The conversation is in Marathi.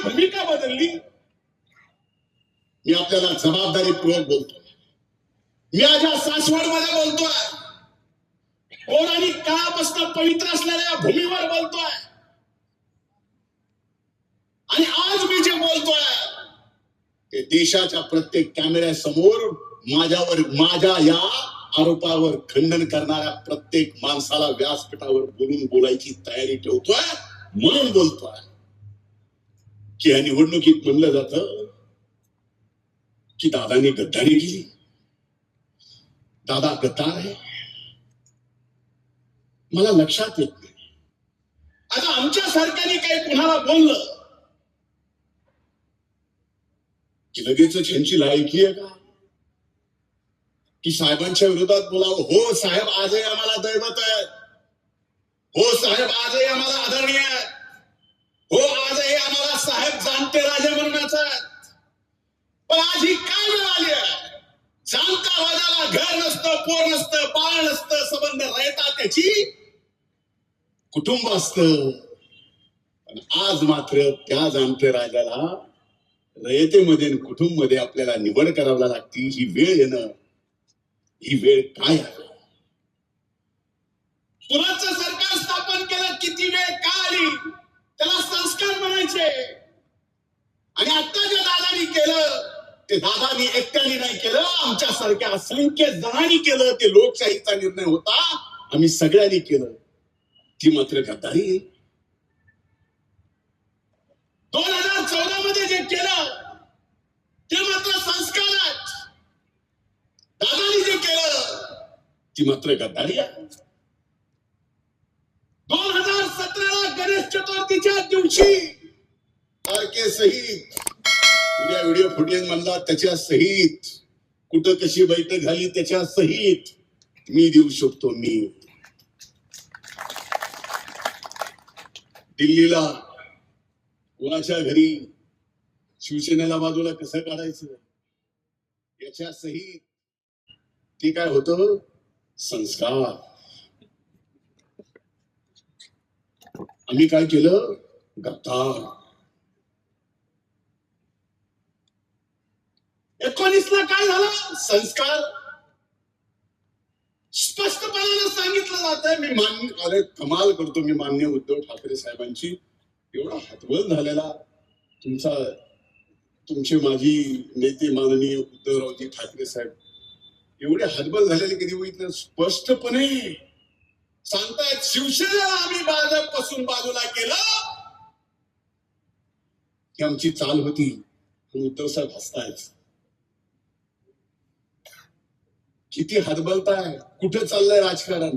भूमिका बदलली. मी आपल्याला जबाबदारीपूर्वक बोलतोय. मी माझ्या सासवड मध्ये बोलतोय. पौराणिक काळापासून पवित्र असलेल्या भूमीवर बोलतोय. आणि आज मी जे बोलतोय ते देशाच्या प्रत्येक कॅमेऱ्यासमोर माझ्या या आरोपावर खंडन करणाऱ्या प्रत्येक माणसाला व्यासपीठावर बोलायची तयारी ठेवतोय. म्हणून बोलतोय की या निवडणुकीत म्हणलं जातं की दादाने गद्दारी केली, दादा गद्दार आहे. मला लक्षात येत नाही. आता आमच्या सरकारने काही कुणाला बोललं की लगेच त्यांची लायकी आहे का की साहेबांच्या विरोधात बोलावं? हो साहेब आजही आम्हाला दैवत आहेत. हो साहेब आजही आम्हाला आदरणीय आहेत. हो आजही आम्हाला साहेब जाणते राजे म्हणण्याचं आहेत. पण आज ही काय वेळ आली आहे? जाणता राजाला घर नसतं, पोर नसतं, बाळ नसतं, संबंध राहतात त्याची कुटुंब असतं. पण आज मात्र त्या जाणते राजाला रयतेमध्ये कुटुंब मध्ये आपल्याला निवड करावी लागती. ही वेळ येणं, ही वेळ काय आहे? पुराचं सरकार स्थापन केलं, किती वेळ का आली? त्याला संस्कार म्हणायचे. आणि आता जे दादानी केलं ते दादानी एकट्याने नाही केलं, आमच्यासारख्या असंख्य जणांनी केलं. ते लोकशाहीचा निर्णय होता, आम्ही सगळ्यांनी केलं. ती मात्र गद्दारी. 2014 मध्ये जे केलं ते मात्र संस्कार आहेत. दादानी जे केलं ती मात्र गद्दारी आहे. 2017 गणेश चतुर्थीच्या दिवशी सारखे सहित उद्या व्हिडिओ फुटेज म्हणला त्याच्या सहित, कुठं कशी बैठक झाली त्याच्या सहित मी देऊ शकतो. मी दिल्लीला कोणाच्या घरी शिवसेनेला बाजूला कसं काढायचं याच्या सहित ते काय होतं? संस्कार. आम्ही काय केलं? गद्दार. 19 ला काय झालं? संस्कार. स्पष्टपणे सांगितलं जातं. मी मान्य कमाल करतो. मी मान्य उद्धव ठाकरे साहेबांची एवढा हतबल झालेला तुमचे माजी नेते माननीय उद्धवरावजी ठाकरे साहेब एवढे हतबल झालेले कधी बघितलं? स्पष्टपणे सांगतायत शिवसेनेला आम्ही भाजपपासून बाजूला केलं ही आमची चाल होती. उद्धव साहेब हसतायत. किती हतबलताय? कुठे चाललंय राजकारण?